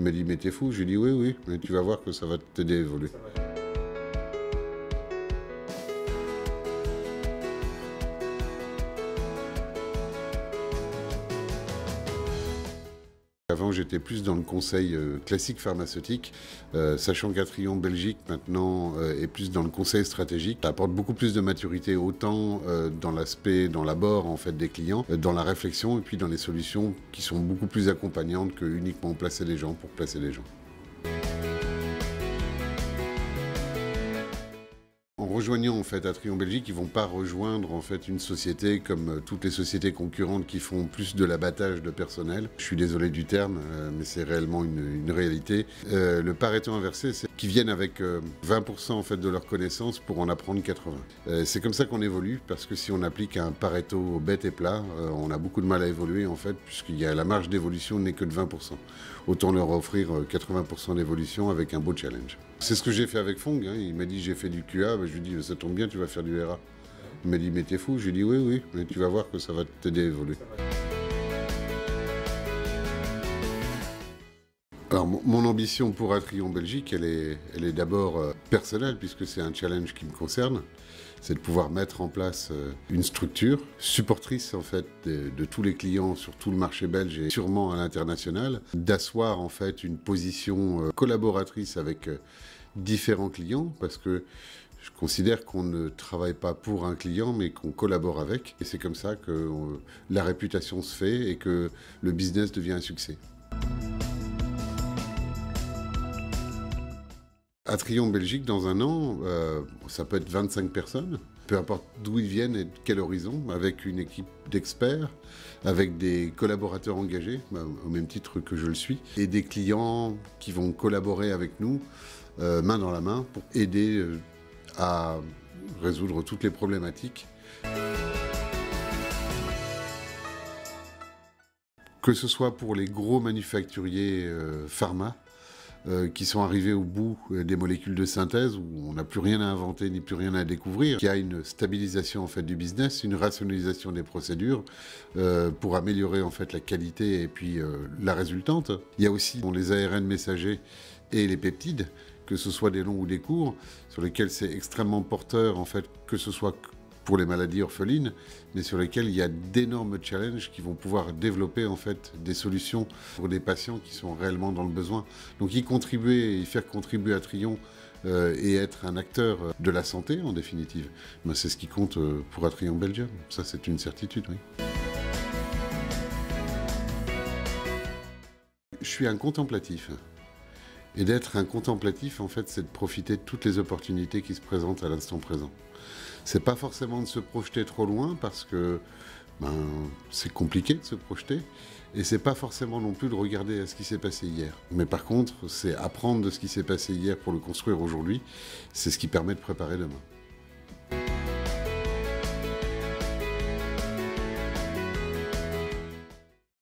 Il m'a dit, mais t'es fou? J'ai dit, oui, oui, mais tu vas voir que ça va t'aider à évoluer. Avant, j'étais plus dans le conseil classique pharmaceutique, sachant qu'Atrion Belgique maintenant est plus dans le conseil stratégique. Ça apporte beaucoup plus de maturité, autant dans l'aspect, dans l'abord en fait des clients, dans la réflexion et puis dans les solutions qui sont beaucoup plus accompagnantes que uniquement placer les gens pour placer les gens. En rejoignant en fait Atrion Belgique, ils ne vont pas rejoindre en fait une société comme toutes les sociétés concurrentes qui font plus de l'abattage de personnel. Je suis désolé du terme, mais c'est réellement une réalité. Le Pareto inversé, c'est qu'ils viennent avec 20% en fait de leurs connaissances pour en apprendre 80. C'est comme ça qu'on évolue, parce que si on applique un Pareto bête et plat, on a beaucoup de mal à évoluer en fait, puisqu'il y a la marge d'évolution n'est que de 20%. Autant leur offrir 80% d'évolution avec un beau challenge. C'est ce que j'ai fait avec Fong, hein. Il m'a dit j'ai fait du QA, je lui ai dit ça tombe bien, tu vas faire du RA. Il m'a dit mais t'es fou? J'ai dit oui, oui, mais tu vas voir que ça va t'aider à évoluer. Alors mon ambition pour Atrion Belgique, elle est d'abord personnelle, puisque c'est un challenge qui me concerne. C'est de pouvoir mettre en place une structure supportrice en fait de tous les clients sur tout le marché belge et sûrement à l'international, d'asseoir en fait une position collaboratrice avec différents clients, parce que je considère qu'on ne travaille pas pour un client, mais qu'on collabore avec. Et c'est comme ça que la réputation se fait et que le business devient un succès. Atrion Belgique, dans un an, ça peut être 25 personnes, peu importe d'où ils viennent et de quel horizon, avec une équipe d'experts, avec des collaborateurs engagés, au même titre que je le suis, et des clients qui vont collaborer avec nous, main dans la main, pour aider à résoudre toutes les problématiques. Que ce soit pour les gros manufacturiers pharma, qui sont arrivés au bout des molécules de synthèse, où on n'a plus rien à inventer ni plus rien à découvrir, qu'il y a une stabilisation en fait du business, une rationalisation des procédures pour améliorer en fait la qualité et puis la résultante. Il y a aussi les ARN messagers et les peptides, que ce soit des longs ou des courts, sur lesquels c'est extrêmement porteur en fait, que ce soit pour les maladies orphelines, mais sur lesquels il y a d'énormes challenges qui vont pouvoir développer en fait des solutions pour des patients qui sont réellement dans le besoin. Donc y faire contribuer Atrion et être un acteur de la santé en définitive, ben, c'est ce qui compte pour Atrion Belgium. Ça c'est une certitude, oui. Je suis un contemplatif. Et d'être un contemplatif, en fait, c'est de profiter de toutes les opportunités qui se présentent à l'instant présent. C'est pas forcément de se projeter trop loin, parce que c'est compliqué de se projeter, et c'est pas forcément non plus de regarder à ce qui s'est passé hier. Mais par contre, c'est apprendre de ce qui s'est passé hier pour le construire aujourd'hui, c'est ce qui permet de préparer demain.